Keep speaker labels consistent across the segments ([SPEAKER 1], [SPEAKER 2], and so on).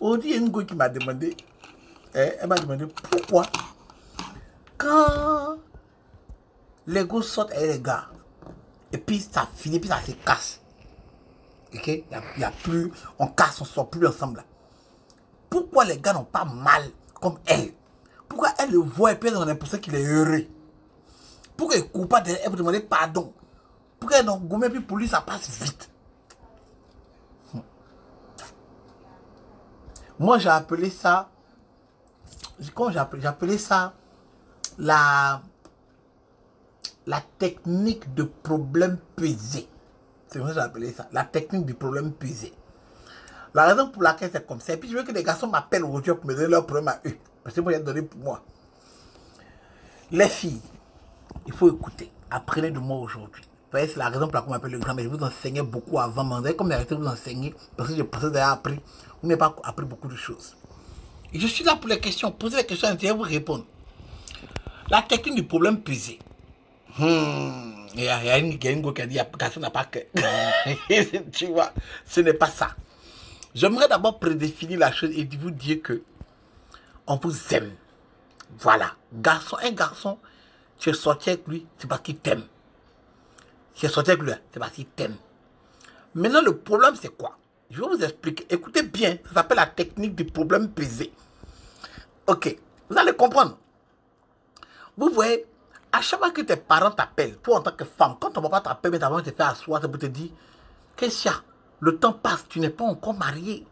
[SPEAKER 1] Aujourd'hui, il y a une go qui m'a demandé, elle m'a demandé pourquoi, quand les gosses sortent avec les gars, et puis ça finit, puis ça se casse. Ok? Il y a plus, on casse, on sort plus ensemble. Là. Pourquoi les gars n'ont pas mal comme elle? Pourquoi elle le voit et puis elle a l'impression qu'il est heureux? Pourquoi elle ne court pas derrière elle pour demander pardon? Pourquoi elle n'a gommé puis pour lui ça passe vite? Moi j'ai appelé ça, comment j'ai appelé ça la technique de problème pesé. C'est comme ça que j'ai appelé ça, la technique du problème pesé. La raison pour laquelle c'est comme ça, et puis je veux que les garçons m'appellent aujourd'hui pour me donner leur problème à eux. Parce que moi, j'ai donné pour moi. Les filles, il faut écouter. Apprenez de moi aujourd'hui. Vous voyez, c'est la raison pour laquelle on m'appelle le grand, mais je vous enseignais beaucoup avant. Mais vous avez comme arrêté de vous enseigner, parce que je pensais d'avoir appris. Vous n'avez pas appris beaucoup de choses. Et je suis là pour les questions. Posez les questions, je vais vous répondre. La technique du problème pesé. Il y a une go qui a dit, garçon n'a pas que. Tu vois, ce n'est pas ça. J'aimerais d'abord prédéfinir la chose et vous dire que on vous aime. Voilà. Garçon, un garçon, tu es sorti avec lui, c'est parce qu'il t'aime. Tu es sorti avec lui, c'est parce qu'il t'aime. Maintenant, le problème, c'est quoi? Je vais vous expliquer. Écoutez bien, ça s'appelle la technique du problème pesé. Ok, vous allez comprendre. Vous voyez, à chaque fois que tes parents t'appellent, toi en tant que femme, quand ton papa t'appelle, mais ta maman te fait asseoir, c'est pour te dire, qu'est-ce qu'il y a? Le temps passe, tu n'es pas encore marié.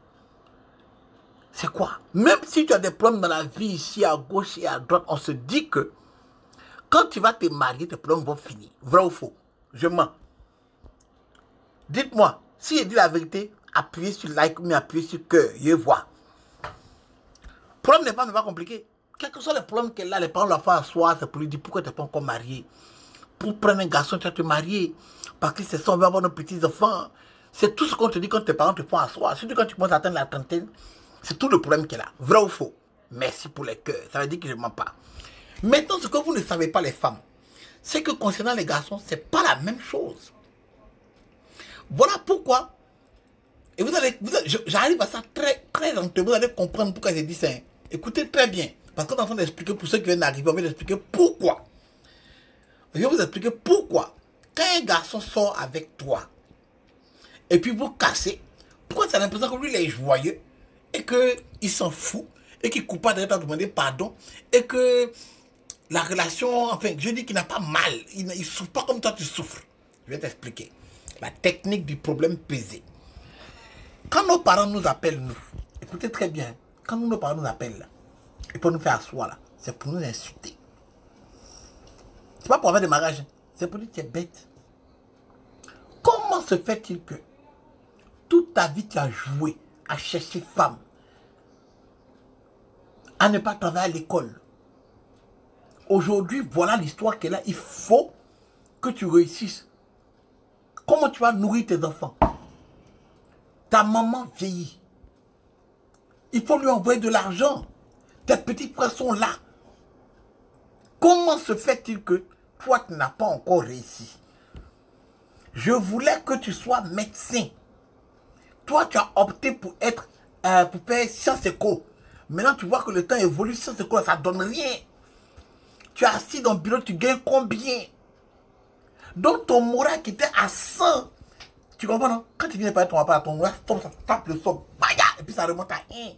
[SPEAKER 1] C'est quoi? Même si tu as des problèmes dans la vie, ici, à gauche et à droite, on se dit que quand tu vas te marier, tes problèmes vont finir. Vrai ou faux? Je mens. Dites-moi, si je dis la vérité, appuyez sur like ou appuyez sur cœur, je vois. Le problème n'est pas compliqué. Quels que soient les problèmes qu'elle a, les parents la font asseoir, c'est pour lui dire pourquoi tu n'es pas encore marié. Pour prendre un garçon, tu vas te marier. Parce que c'est ça, on va avoir nos petits-enfants. C'est tout ce qu'on te dit quand tes parents te font asseoir. Surtout quand tu commences à atteindre la trentaine. C'est tout le problème qu'elle a. Vrai ou faux? Merci pour les cœurs. Ça veut dire que je ne mens pas. Maintenant, ce que vous ne savez pas, les femmes, c'est que concernant les garçons, ce n'est pas la même chose. Voilà pourquoi. Et j'arrive à ça très lentement. Vous allez comprendre pourquoi j'ai dit ça. Écoutez très bien. Parce qu'on est en train d'expliquer pour ceux qui viennent d'arriver, on va expliquer pourquoi. Je vais vous expliquer pourquoi. Quand un garçon sort avec toi, et puis vous cassez, pourquoi tu as l'impression que lui, il est joyeux, et qu'il s'en fout, et qu'il ne coupe pas derrière toi demander pardon, et que la relation, enfin, je dis qu'il n'a pas mal, il ne souffre pas comme toi tu souffres. Je vais t'expliquer. La technique du problème pesé. Quand nos parents nous appellent, nous, écoutez très bien, quand nos parents nous appellent, là, et pour nous faire asseoir, là, c'est pour nous insulter. C'est pas pour avoir des mariages, c'est pour dire que tu es bête. Comment se fait-il que toute ta vie tu as joué à chercher femme, à ne pas travailler à l'école? Aujourd'hui, voilà l'histoire qu'elle a. Il faut que tu réussisses. Comment tu vas nourrir tes enfants? Ta maman vieillit. Il faut lui envoyer de l'argent. Tes petits frères sont là. Comment se fait-il que toi, tu n'as pas encore réussi? Je voulais que tu sois médecin. Toi, tu as opté pour être, pour faire sciences éco. Maintenant, tu vois que le temps évolue, sciences éco, ça ne donne rien. Tu es assis dans le bureau, tu gagnes combien? Donc, ton moral qui était à 100, tu comprends, non? Quand tu viens de parler ton papa, ton moral tombe, ça tape le sol, et puis ça remonte à 1.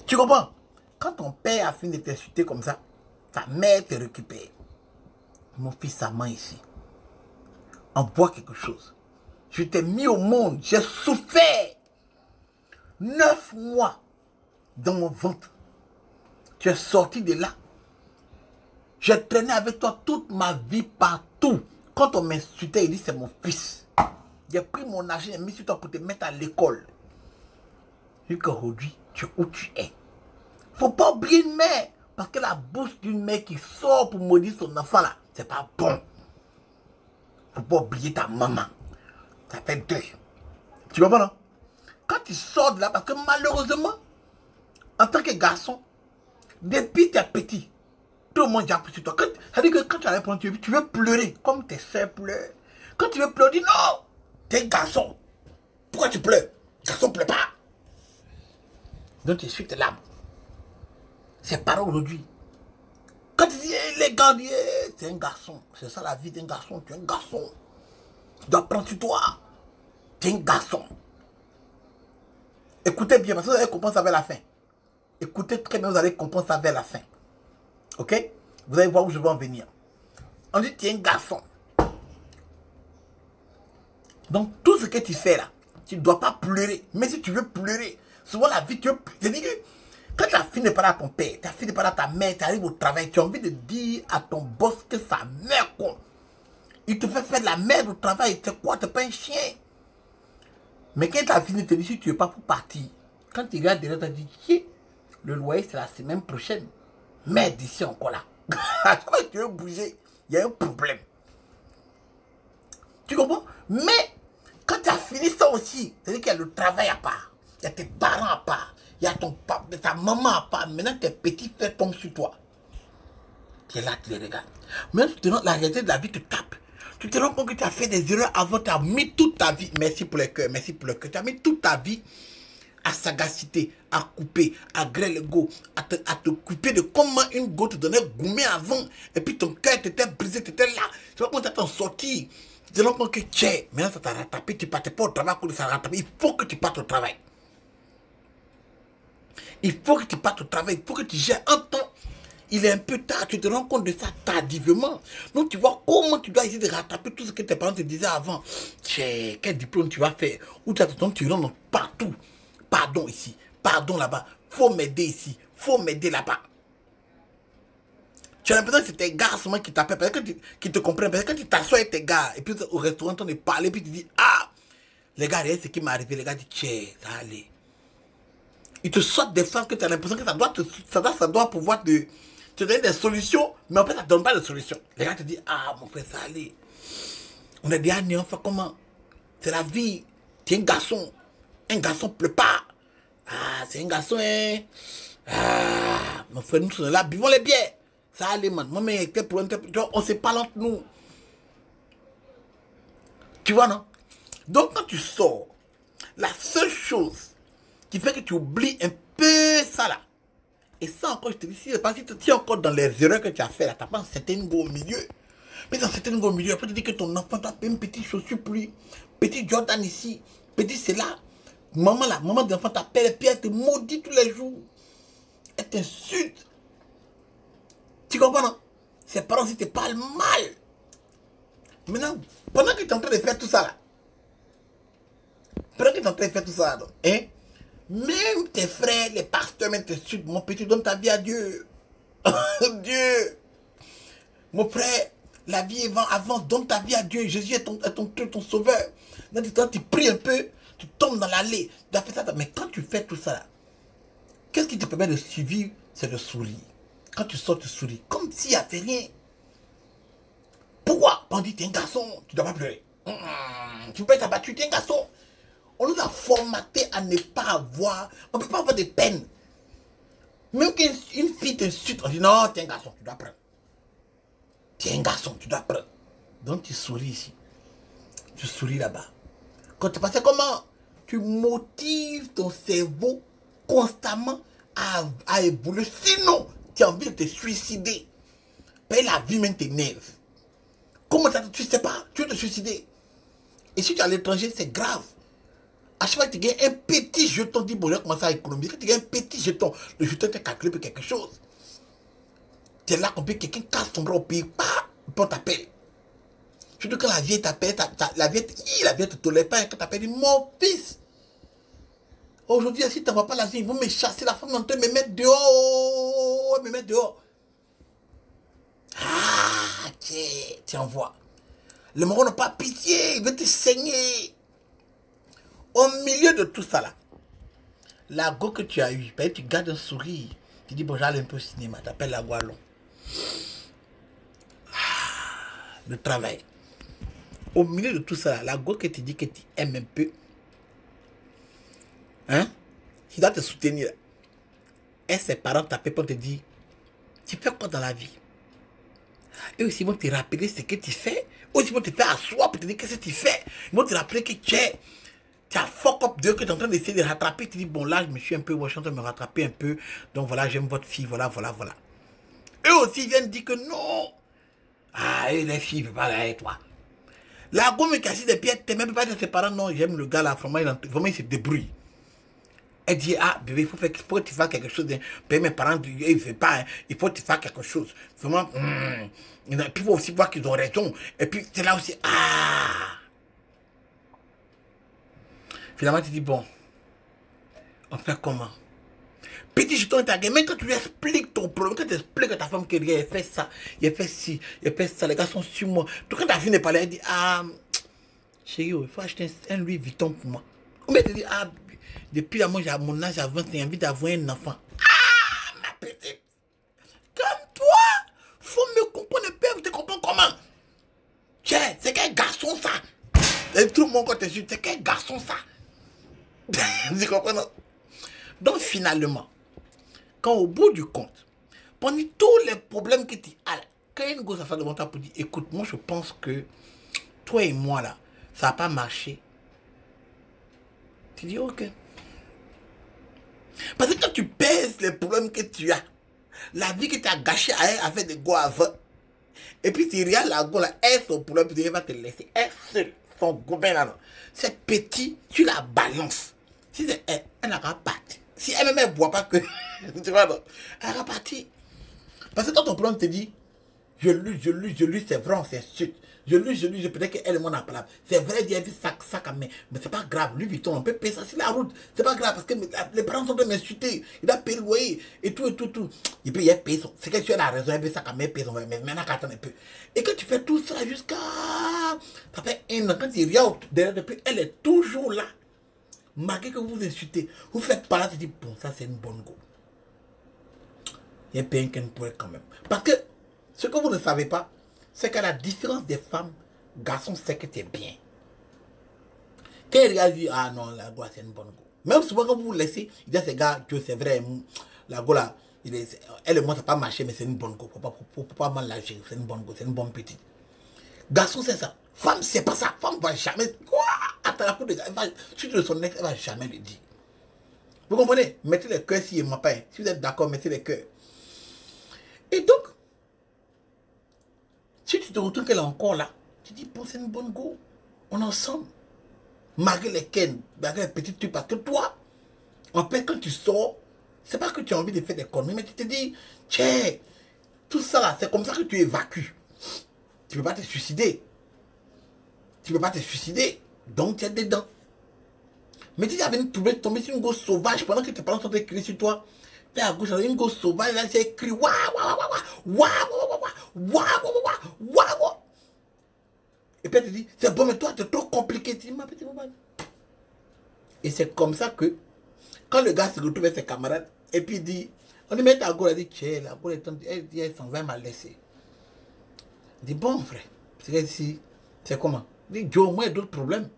[SPEAKER 1] Tu comprends? Quand ton père a fini de t'insulter comme ça, ta mère te récupère. Mon fils, ça ment ici. On boit quelque chose. Je t'ai mis au monde, j'ai souffert. 9 mois dans mon ventre. Tu es sorti de là. J'ai traîné avec toi toute ma vie partout. Quand on m'insultait, il dit c'est mon fils. J'ai pris mon argent et mis sur toi pour te mettre à l'école. Jusqu'aujourd'hui, tu es où tu es. Faut pas oublier une mère. Parce que la bouche d'une mère qui sort pour maudire son enfant là, c'est pas bon. Faut pas oublier ta maman. Ça fait deuil. Tu comprends, non? Quand tu sors de là, parce que malheureusement, en tant que garçon, depuis tes petits, tout le monde dit sur toi. Ça veut dire que quand tu as répondu, tu veux pleurer, comme tes soeurs pleurent. Quand tu veux pleurer, dis non, t'es un garçon. Pourquoi tu pleures? Garçon ne pleure pas. Donc tu suis tes larmes. Ses parents aujourd'hui. Quand tu dis, les gars, c'est un garçon. C'est ça la vie d'un garçon. Tu es un garçon. Tu dois prendre sur toi. Tu es un garçon. Écoutez bien, parce que vous allez comprendre ça vers la fin. Écoutez très bien, vous allez comprendre ça vers la fin. Ok? Vous allez voir où je vais en venir. On dit, tu es un garçon. Donc, tout ce que tu fais là, tu ne dois pas pleurer. Mais si tu veux pleurer, souvent la vie, tu veux pleurer. C'est-à-dire que quand tu as fini par là ton père, tu as fini par là ta mère, tu arrives au travail, tu as envie de dire à ton boss que sa mère, quoi. Il te fait faire de la merde au travail, c'est quoi, t'es pas un chien. Mais quand tu as fini, tu te dis, si tu ne veux pas pour partir, quand tu regardes derrière, tu te dis, le loyer c'est la semaine prochaine. Merde ici encore là. À chaque fois que tu veux bouger, il y a un problème. Tu comprends? Mais quand tu as fini ça aussi, c'est-à-dire qu'il y a le travail à part, il y a tes parents à part, il y a ta maman à part. Maintenant, tes petits frères tombent sur toi. Tu es là, tu les regardes. Même si la réalité de la vie te tape. Tu te rends compte que tu as fait des erreurs avant, tu as mis toute ta vie. Merci pour le cœur, merci pour le cœur. Tu as mis toute ta vie à sagacité, à couper, à grêler le go, à te couper de comment une go te donnait gourmet avant. Et puis ton cœur t'était brisé, tu étais là. Tu vas quand tu t'en sortir. Tu te rends compte que tiens, maintenant ça t'a rattrapé, tu ne partais pas au travail pour ça rattraper. Il faut que tu partes au travail. Il faut que tu partes au travail, il faut que tu gères un temps. Il est un peu tard, tu te rends compte de ça tardivement. Donc tu vois comment tu dois essayer de rattraper tout ce que tes parents te disaient avant. Tiens, quel diplôme tu vas faire? Où tu as ton tu rentres partout. Pardon ici, pardon là-bas. Faut m'aider ici, faut m'aider là-bas. Tu as l'impression que c'est tes gars seulement qui t'appellent, qui te comprennent. Parce que quand tu t'assois avec tes gars, et puis au restaurant, tu en train de parler, puis tu dis, ah, les gars, regarde ce qui m'est arrivé. Les gars disent, tiens, ça allait. Ils te sortent des phrases que tu as l'impression que ça doit pouvoir te donner des solutions, mais en fait, ça ne donne pas de solutions. Les gars te disent, ah, mon frère, ça allait. On est déjà né, on fait comment? C'est la vie. Tu es un garçon. Un garçon ne pleut pas. Ah, c'est un garçon, hein. Ah, mon frère, nous sommes là, buvons les bières. Ça allait, man. Moi, mais quel problème, on se parle entre nous. Tu vois, non? Donc, quand tu sors, la seule chose qui fait que tu oublies un peu ça là, et ça encore, je te dis, si tu es encore dans les erreurs que tu as fait là, tu n'as pas un certain niveau au milieu. Mais dans un certain niveau au milieu, après tu dis que ton enfant t'a fait une petite chaussure pluie, petit Jordan ici, petit c'est là. Maman là, maman de l'enfant t'appelle et puis elle te maudit tous les jours. Elle t'insulte. Tu comprends, non? Ses parents aussi te parlent mal. Maintenant, pendant que tu es en train de faire tout ça là, hein, même tes frères, les pasteurs, même t'insultent. Mon petit, donne ta vie à Dieu. Dieu. Mon frère, la vie avance, donne ta vie à Dieu. Jésus est ton sauveur. Quand tu pries un peu, tu tombes dans l'allée. Mais quand tu fais tout ça là, qu'est-ce qui te permet de suivre? C'est de sourire. Quand tu sors, tu souris. Comme s'il n'y avait rien. Pourquoi? On dit, tu es un garçon, tu ne dois pas pleurer. Tu peux pas être abattu, tu es un garçon. On nous a formaté à ne pas avoir, on ne peut pas avoir de peine. Même qu'une fille t'insulte, on dit non, tu es un garçon, tu dois prendre. Tu es un garçon, tu dois prendre. Donc tu souris ici. Tu souris là-bas. Quand tu passes comment? Tu motives ton cerveau constamment à évoluer. Sinon, tu as envie de te suicider. Mais la vie même t'énerve. Comment tu ne sais pas? Tu veux te suicider. Et si tu es à l'étranger, c'est grave. À chaque fois que tu gagnes un petit jeton, dis bon, j'ai commencé à économiser. Quand tu gagnes un petit jeton, le jeton t'est calculé pour quelque chose. Tu es là, quelqu'un casse ton bras au pays, on t'appelle. Surtout quand la vieille t'appelle, la vieille te tolère pas, quand t'appelles, dit mon fils. Aujourd'hui, si tu ne vois pas la vie, ils vont me chasser, la femme d'entre eux, me mettre dehors. Me mettre dehors. Ah, tu envoies. Le Moron n'a pas pitié, il veut te saigner. Au milieu de tout ça là, la go que tu as eue, tu gardes un sourire, tu dis bon j'allais un peu au cinéma, tu appelles la Gualon. Le travail. Au milieu de tout ça là, la go que tu dis que tu aimes un peu, hein, qui doit te soutenir. Et ses parents t'appellent pour te dire, tu fais quoi dans la vie? Et aussi ils vont te rappeler ce que tu fais. Aussi ils vont te faire asseoir pour te dire qu'est-ce que tu fais. Ils vont te rappeler que tu es. Tu as fuck up Dieu que tu es en train d'essayer de rattraper. Tu dis, bon, là, je me suis un peu, je suis en train de me rattraper un peu. Donc voilà, j'aime votre fille, voilà, voilà, voilà. Eux aussi viennent dire que non. Ah, et les filles ne veulent pas aller avec toi. La gomme est cassée des pieds, tu même pas de ses parents, non, j'aime le gars là, vraiment, il se débrouille. Elle dit, ah, bébé, il faut que tu fasses quelque chose. Mes parents, ils ne veulent pas, hein. Il faut que tu fasses quelque chose. Vraiment, et puis il faut aussi voir qu'ils ont raison. Et puis c'est là aussi, ah. Finalement, tu dis, bon, on fait comment? Petit jeton est agréé, même quand tu lui expliques ton problème, quand tu expliques à ta femme qu'il a fait ça, il a fait ci, il a fait ça, les gars sont sur moi. Tout quand ta fille n'est pas là, elle dit, ah, chérie, il faut acheter un Louis Vuitton pour moi. Ou bien tu dis, ah, depuis là, moi, j'ai mon âge à 20 ans, j'ai envie d'avoir un enfant. Ah, ma petite, comme toi, faut me comprendre un peu, vous te comprenez comment? Tiens, c'est quel garçon ça? Et tout le monde quand t'es sûr, c'est quel garçon ça? Vous comprenez? Donc finalement, quand au bout du compte, pendant tous les problèmes que tu as, quand une gosse s'assoit devant toi pour dire, écoute, moi je pense que toi et moi là, ça n'a pas marché. Tu dis, ok. Parce que quand tu pèses les problèmes que tu as, la vie que tu as gâchée à elle avec des go avant, et puis tu regardes la go là, elle, son problème, elle va te laisser. Elle seule, son gobelet là, c'est petit, tu la balances. Si c'est elle, elle n'aura pas parti. Si elle-même ne voit pas que, tu vois, non, elle va partir. Parce que quand ton problème te dit, je lutte, c'est vrai, on s'insulte. Je lutte, peut-être qu'elle est mon appelable. C'est vrai, il y a du sac à main. Mais c'est pas grave, lui, Vuitton, on peut payer ça sur la route. C'est pas grave, parce que les parents sont en train de m'insulter. Il a payé le loyer, et tout. Et puis, il a payé son. C'est que tu as la raison, il a payé sac à main, paye son. Mais maintenant, attends un peu. Et quand tu fais tout ça jusqu'à. Ça fait un an, quand il regarde derrière depuis, elle est toujours là. Malgré que vous vous insultez, vous faites pas là, tu dis, bon, ça c'est une bonne go. Il y a un pays qu'elle pourrait quand même. Parce que ce que vous ne savez pas, c'est qu'à la différence des femmes, garçon sait que tu es bien. Quand il regarde, il dit, ah non, la go, c'est une bonne go. Même souvent quand vous vous laissez, il dit à ces gars, que c'est vrai, la go là, elle et moi, ça n'a pas marché, mais c'est une bonne go. Faut pas mal la gérer, c'est une bonne go, c'est une bonne petite. Garçon, c'est ça. Femme, c'est pas ça. Femme va jamais. Quoi? Attends la peau de gars. Si tu le son ex, elle va jamais le dire. Vous comprenez? Mettez les cœurs si il m'a pas. Si vous êtes d'accord, mettez les cœurs. Et donc, si tu te retrouves qu'elle est encore là, tu dis, bon, c'est une bonne go. On est ensemble. Malgré les ken, malgré les petites trucs, parce que toi, en fait, quand tu sors, c'est pas que tu as envie de faire des conneries, mais tu te dis, tiens, tout ça là, c'est comme ça que tu évacues. Tu ne peux pas te suicider. Tu ne peux pas te suicider. Donc tu es dedans. Mais si tu avais tombé sur une gosse sauvage pendant que tes parents sont en train de crier sur toi, tu es à gauche, une gosse sauvage, là, c'est écrit waouh, waouh, waouh, waouh, waouh, waouh, waouh. Et puis elle te dit, c'est bon, mais toi, c'est trop compliqué. Tu dis, ma petite maman. Et c'est comme ça que, quand le gars se retrouve avec ses camarades, et puis il dit, on lui met à gauche, elle dit, tiens, la gauche, elle dit, elle s'en va, elle m'a laissé. Il dit, bon, frère, c'est comment? Il dit, Joe, moi, il y a d'autres problèmes.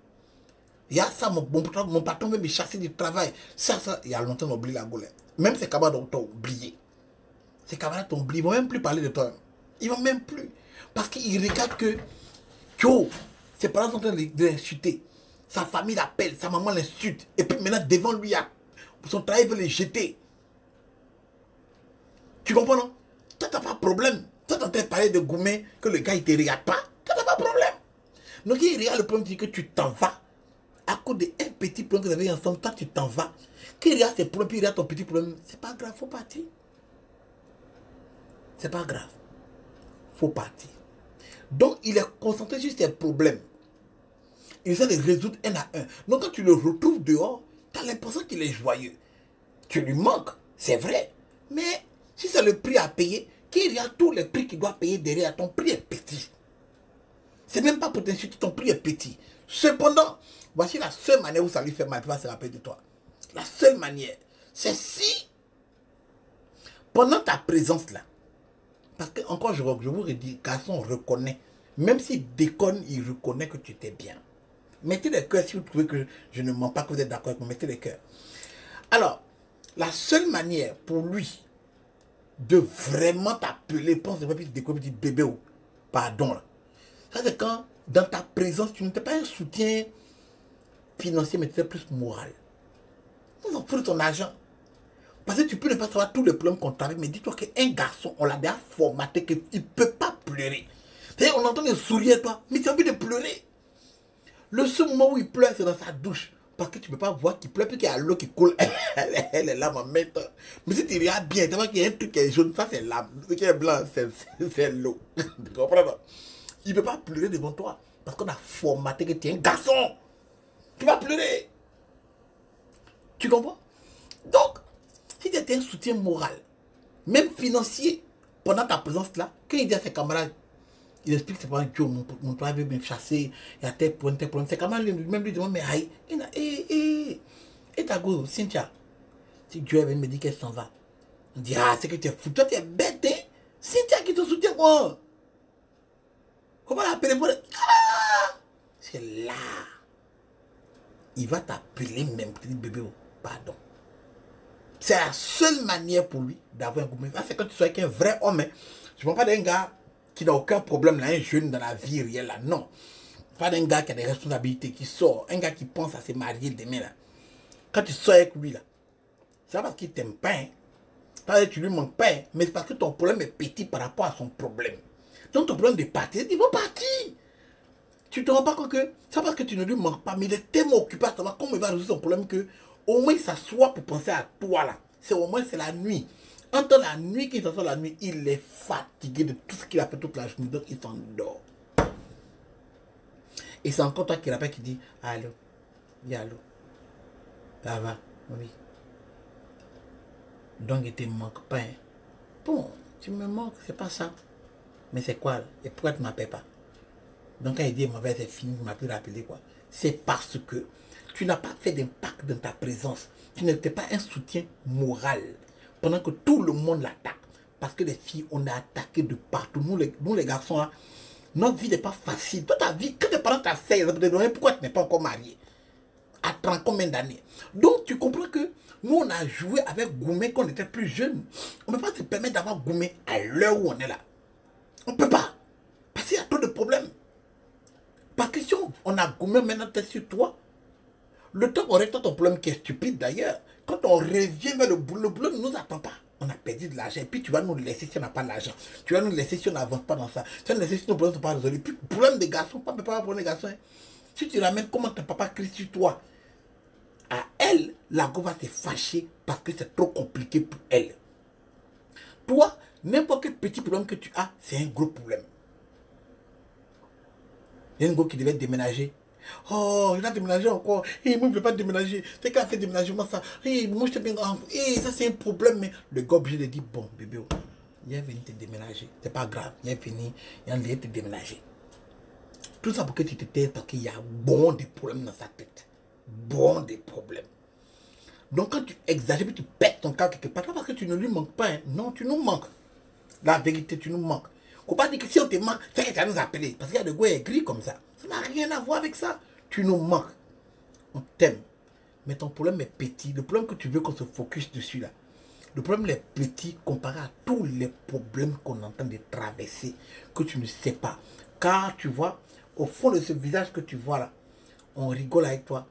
[SPEAKER 1] Il y a ça, mon patron veut me chasser du travail. Ça, il y a longtemps, on oublie la goulette. Même ces camarades t'ont oublié. Ces camarades t'ont oublié. Ils ne vont même plus parler de toi. Ils ne vont même plus. Parce qu'ils regardent que, Joe, ses parents sont en train de l'insulter. Sa famille l'appelle, sa maman l'insulte. Et puis maintenant, devant lui, son travail veut les jeter. Tu comprends, non? Toi, tu n'as pas de problème. Toi, tu es en train de parler de Goumé, que le gars, il ne te regarde pas. Toi, tu n'as pas de problème. Donc, il regarde le problème, c'est que tu t'en vas. À cause d'un petit problème que vous avez ensemble, toi, tu t'en vas. Quand il regarde ses problèmes, puis il regarde ton petit problème, c'est pas grave, faut partir. C'est pas grave. Faut partir. Donc, il est concentré sur ses problèmes. Il essaie de les résoudre un à un. Donc, quand tu le retrouves dehors, tu as l'impression qu'il est joyeux. Tu lui manques, c'est vrai. Mais, si c'est le prix à payer, qu'il y a tous les prix qu'il doit payer derrière, ton prix est petit. C'est même pas pour t'insulter, ton prix est petit. Cependant, voici la seule manière où ça lui fait mal, il va se rappeler de toi. La seule manière, c'est si, pendant ta présence là, parce que encore je vous redis, garçon reconnaît, même s'il déconne, il reconnaît que tu étais bien. Mettez les cœurs si vous trouvez que je ne mens pas, que vous êtes d'accord avec moi, mettez les cœurs. Alors, la seule manière pour lui de vraiment t'appeler, pense de petit bébé ou pardon là. Ça c'est quand, dans ta présence, tu n'étais pas un soutien financier, mais tu es plus moral. On s'en fout de ton argent. Parce que tu peux ne pas savoir tous les problèmes qu'on travaille, mais dis-toi qu'un garçon, on l'a déjà formaté qu'il ne peut pas pleurer. C'est-à-dire, on entend des sourire, toi, mais tu as envie de pleurer. Le seul moment où il pleure, c'est dans sa douche. Parce que tu ne peux pas voir qu'il pleure, puis qu'il y a l'eau qui coule. Elle est là, ma mère. Mais si tu regardes bien, tu vois qu'il y a un truc qui est jaune, ça c'est l'âme. Ce qui est blanc, c'est l'eau. Tu comprends pas? Il ne peut pas pleurer devant toi. Parce qu'on a formaté que tu es un garçon. Tu vas pleurer. Tu comprends? Donc, si tu étais un soutien moral, même financier, pendant ta présence là, quand il dit à ses camarades, il explique que c'est pas un Dieu, mon toit veut me chasser, il y a tel point, tel point. Ses camarades même lui demandent, mais aïe, et ta go, Cynthia, si Dieu avait me dit qu'elle s'en va, on dit, ah, c'est que tu es fou, toi tu es bête, hein? Cynthia qui te soutient, quoi? Comment l'appeler pour... Ah! C'est là. Il va t'appeler même, petit bébé, pardon. C'est la seule manière pour lui d'avoir un gouvernement. C'est quand tu sois avec un vrai homme. Hein. Je ne parle pas d'un gars qui n'a aucun problème, là, un jeune dans la vie réelle. Là. Non. Pas d'un gars qui a des responsabilités, qui sort. Un gars qui pense à se marier demain. Là. Quand tu sors avec lui, là, c'est pas parce qu'il t'aime pas. Hein. Pas parce que tu lui manques pas. Hein, mais c'est parce que ton problème est petit par rapport à son problème. Donc ton problème de partir, ils vont partir. Tu ne te rends pas compte que c'est parce que tu ne lui manques pas. Mais il est tellement occupé à savoir comment il va résoudre son problème que au moins il s'assoit pour penser à toi là. C'est au moins c'est la nuit. Entre la nuit qu'il s'assoit la nuit, il est fatigué de tout ce qu'il a fait toute la journée. Donc il s'endort. Et c'est encore toi qui rappelle qui dit allô. Dis allô. Ça va, oui. Donc il te manque pas. Hein. Bon, tu me manques, c'est pas ça. Mais c'est quoi là? Et pourquoi tu ne m'appelles pas? Donc quand il dit mauvais c'est fini, il m'a plus rappelé quoi. C'est parce que tu n'as pas fait d'impact dans ta présence. Tu n'étais pas un soutien moral. Pendant que tout le monde l'attaque. Parce que les filles, on a attaqué de partout. Nous les garçons, là, notre vie n'est pas facile. Toi, ta vie, quand tes parents t'asseyent, pourquoi tu n'es pas encore marié? À 30 combien d'années? Donc, tu comprends que nous, on a joué avec Goumé quand on était plus jeunes. On ne peut pas se permettre d'avoir Goumé à l'heure où on est là. On ne peut pas. Parce qu'il y a trop de problèmes. Parce que si on a Goumé maintenant, t'es sur toi. Le temps qu'on règle ton problème qui est stupide d'ailleurs, quand on revient vers le boulot ne nous attend pas. On a perdu de l'argent et puis tu vas nous laisser si on n'a pas d'argent. Tu vas nous laisser si on n'avance pas dans ça. Tu vas nous laisser si nos problèmes ne sont pas résolus. Puis problème des garçons, pas pour les garçons. Hein. Si tu ramènes comment ton papa crie sur toi, à elle, la go va se fâcher parce que c'est trop compliqué pour elle. Toi, n'importe quel petit problème que tu as, c'est un gros problème. Il y a une go qui devait déménager. Oh, il a déménagé encore. Et moi, je ne veux pas déménager. C'est qu'elle a fait déménagement, ça. Et moi, je t'ai bien. Et ça, c'est un problème. Mais le gars, obligé de dire bon, bébé, il est venu te déménager. C'est pas grave. Il est venu. Il est te déménager. Tout ça pour que tu te taises parce qu'il y a bon des problèmes dans sa tête. Bon des problèmes. Donc, quand tu exagères, puis tu pètes ton cas quelque part, pas parce que tu ne lui manques pas. Hein. Non, tu nous manques. La vérité, tu nous manques. Faut pas dire que si on te manque, c'est que tu vas nous appeler. Parce qu'il y a des gars écrits comme ça. Ça n'a rien à voir avec ça. Tu nous manques. On t'aime. Mais ton problème est petit. Le problème que tu veux qu'on se focus dessus là. Le problème est petit comparé à tous les problèmes qu'on entend de traverser. Que tu ne sais pas. Car tu vois, au fond de ce visage que tu vois là, on rigole avec toi.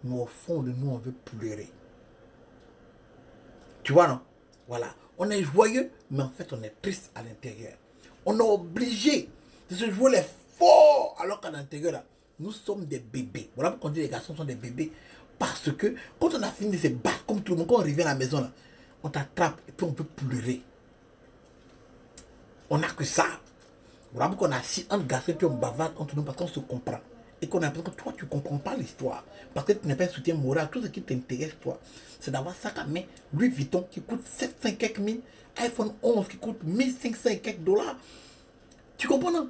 [SPEAKER 1] Mais au fond de nous, on veut pleurer. Tu vois non? Voilà. On est joyeux, mais en fait, on est triste à l'intérieur. On est obligé de se jouer les forts, alors qu'à l'intérieur, là, nous sommes des bébés. Voilà pourquoi on dit que les garçons sont des bébés. Parce que quand on a fini de se battre comme tout le monde, quand on revient à la maison, là, on t'attrape et puis on peut pleurer. On n'a que ça. Voilà pourquoi on a assis un garçon et puis on bavarde entre nous parce qu'on se comprend. Et qu'on a l'impression que toi, tu ne comprends pas l'histoire. Parce que tu n'es pas un soutien moral. Tout ce qui t'intéresse, toi, c'est d'avoir ça à main. Louis Vuitton qui coûte 700 quelques mille. iPhone 11 qui coûte 1500 quelques dollars. Tu comprends, non?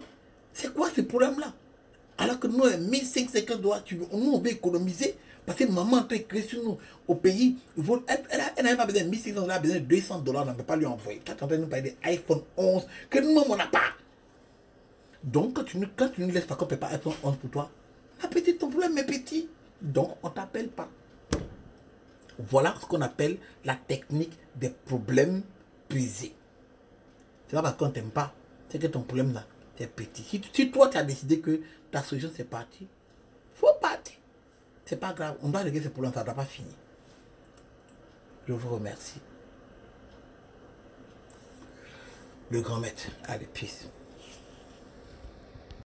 [SPEAKER 1] C'est quoi ce problème-là? Alors que nous, 1500 quelques dollars, nous, on veut économiser. Parce que maman est créée sur nous au pays. Elle n'a pas besoin de 1500 dollars, elle a besoin de 200 dollars. On ne peut pas lui envoyer. Quand tu es en train de nous parler d'iPhone 11, que nous, on n'a pas. Donc, quand tu ne laisses pas qu'on ne peut pas iPhone 11 pour toi, ma petite, ton problème est petit. Donc, on ne t'appelle pas. Voilà ce qu'on appelle la technique des problèmes brisés. C'est pas parce qu'on ne t'aime pas, c'est que ton problème là, c'est petit. Si toi, tu as décidé que ta solution, c'est parti, il faut partir. C'est pas grave. On doit régler ce problème, ça ne doit pas finir. Je vous remercie. Le grand maître. Allez, peace.